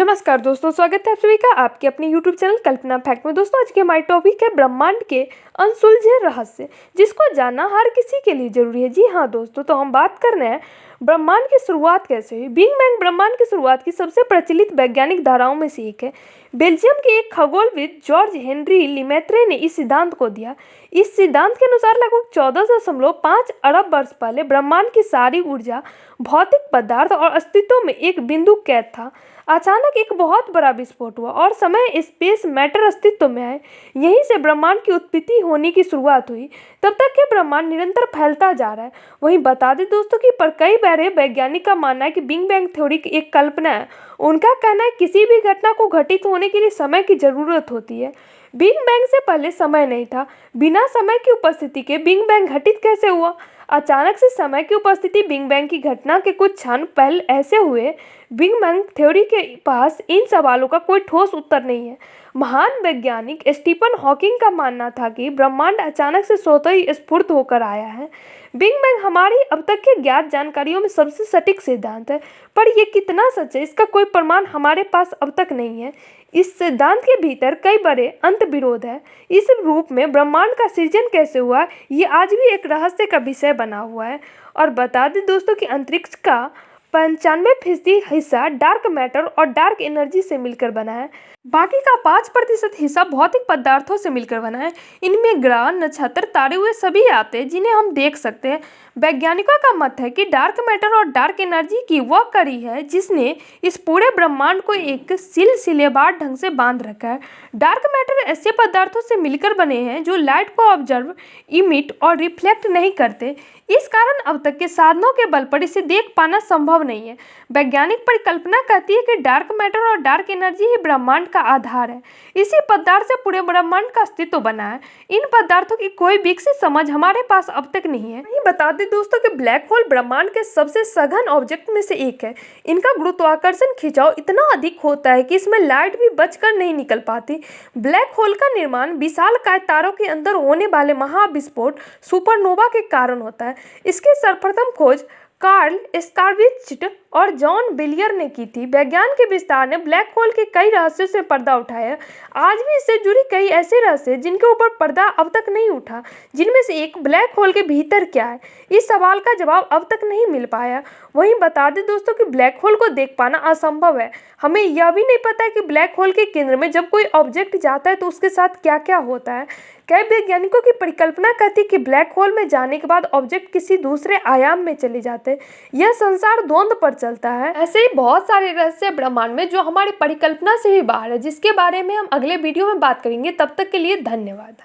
नमस्कार दोस्तों, स्वागत है आप सभी का आपके अपने YouTube चैनल कल्पना फैक्ट में। दोस्तों आज की हमारी टॉपिक है ब्रह्मांड के अनसुलझे रहस्य, जिसको जानना हर किसी के लिए जरूरी है। जी हाँ दोस्तों, तो हम बात कर रहे हैं ब्रह्मांड की शुरुआत कैसे हुई। बिग बैंग ब्रह्मांड की शुरुआत की सबसे प्रचलित वैज्ञानिक धाराओं में से एक है। बेल्जियम के एक खगोलविद जॉर्ज हेनरी लेमेत्रे ने इस सिद्धांत को दिया। इस सिद्धांत के अनुसार लगभग 14.5 अरब वर्ष पहले ब्रह्मांड की सारी ऊर्जा, भौतिक पदार्थ और अस्तित्व में एक बिंदु कैद था। अचानक एक बहुत बड़ा विस्फोट हुआ और समय स्पेस मैटर अस्तित्व में आए। यहीं से ब्रह्मांड की उत्पत्ति होने की शुरुआत हुई। तब तक के ब्रह्मांड निरंतर फैलता जा रहा है। वहीं बता दें दोस्तों कि पर कई बार वैज्ञानिक का मानना है कि बिग बैंग थ्योरी एक कल्पना है। उनका कहना है किसी भी घटना को घटित होने के लिए समय की जरूरत होती है। बिग बैंग से पहले समय नहीं था। बिना समय की उपस्थिति के बिग बैंग घटित कैसे हुआ? अचानक से समय की उपस्थिति बिग बैंग की घटना के कुछ क्षण पहले ऐसे हुए। बिग बैंग थ्योरी के पास इन सवालों का कोई ठोस उत्तर नहीं है। महान वैज्ञानिक स्टीफन हॉकिंग का मानना था कि ब्रह्मांड अचानक से स्वतः ही स्फुरित होकर आया है। बिग बैंग हमारी अब तक के ज्ञात जानकारियों में सबसे सटीक सिद्धांत है, पर यह कितना सच है इसका कोई प्रमाण हमारे पास अब तक नहीं है। इस सिद्धांत के भीतर कई बड़े अंत विरोध है। इस रूप में ब्रह्मांड का सृजन कैसे हुआ, ये आज भी एक रहस्य का विषय बना हुआ है। और बता दें दोस्तों कि अंतरिक्ष का 95% हिस्सा डार्क मैटर और डार्क एनर्जी से मिलकर बना है। बाकी का 5% हिस्सा भौतिक पदार्थों से मिलकर बना है। इनमें ग्रह, नक्षत्र, तारे हुए सभी आते हैं जिन्हें हम देख सकते हैं। वैज्ञानिकों का मत है कि डार्क मैटर और डार्क एनर्जी की वह कड़ी है जिसने इस पूरे ब्रह्मांड को एक सिलसिलेवार ढंग से बांध रखा है। डार्क मैटर ऐसे पदार्थों से मिलकर बने हैं जो लाइट को ऑब्जर्व, इमिट और रिफ्लेक्ट नहीं करते। इस कारण अब तक के साधनों के बल पर इसे देख पाना संभव नहीं है। वैज्ञानिक परिकल्पना कहती है कि डार्क मैटर और डार्क एनर्जी ही ब्रह्मांड का आधार है। इसी पदार्थ से पूरे ब्रह्मांड का अस्तित्व बना है। इन पदार्थों की कोई विकसित समझ हमारे पास अब तक नहीं है। वहीं बता दें दोस्तों कि ब्लैक होल ब्रह्मांड के सबसे सघन ऑब्जेक्ट में से एक है। इनका गुरुत्वाकर्षण खिंचाव इतना अधिक होता है कि इसमें लाइट भी बचकर नहीं निकल पाती। ब्लैक होल का निर्माण विशालकाय तारों के अंदर होने वाले महाविस्फोट सुपरनोवा के कारण होता है। इसकी सर्वप्रथम खोज कार्ल स्कारविट्ज़ और जॉन बेलियर ने की थी। विज्ञान के विस्तार ने ब्लैक होल के कई रहस्यों से पर्दा उठाया। आज भी इससे जुड़ी कई ऐसे रहस्य जिनके ऊपर पर्दा अब तक नहीं उठा। जिनमें से एक ब्लैक होल के भीतर क्या है, इस सवाल का जवाब अब तक नहीं मिल पाया। वहीं बता दें दोस्तों कि ब्लैक होल को देख पाना असंभव है। हमें यह भी नहीं पता है कि ब्लैक होल के केंद्र में जब कोई ऑब्जेक्ट जाता है तो उसके साथ क्या क्या होता है। कई वैज्ञानिकों की परिकल्पना कहती है कि ब्लैक होल में जाने के बाद ऑब्जेक्ट किसी दूसरे आयाम में चले जाते हैं। यह संसार द्वंद्व पर चलता है। ऐसे ही बहुत सारे रहस्य ब्रह्मांड में जो हमारी परिकल्पना से भी बाहर है, जिसके बारे में हम अगले वीडियो में बात करेंगे। तब तक के लिए धन्यवाद।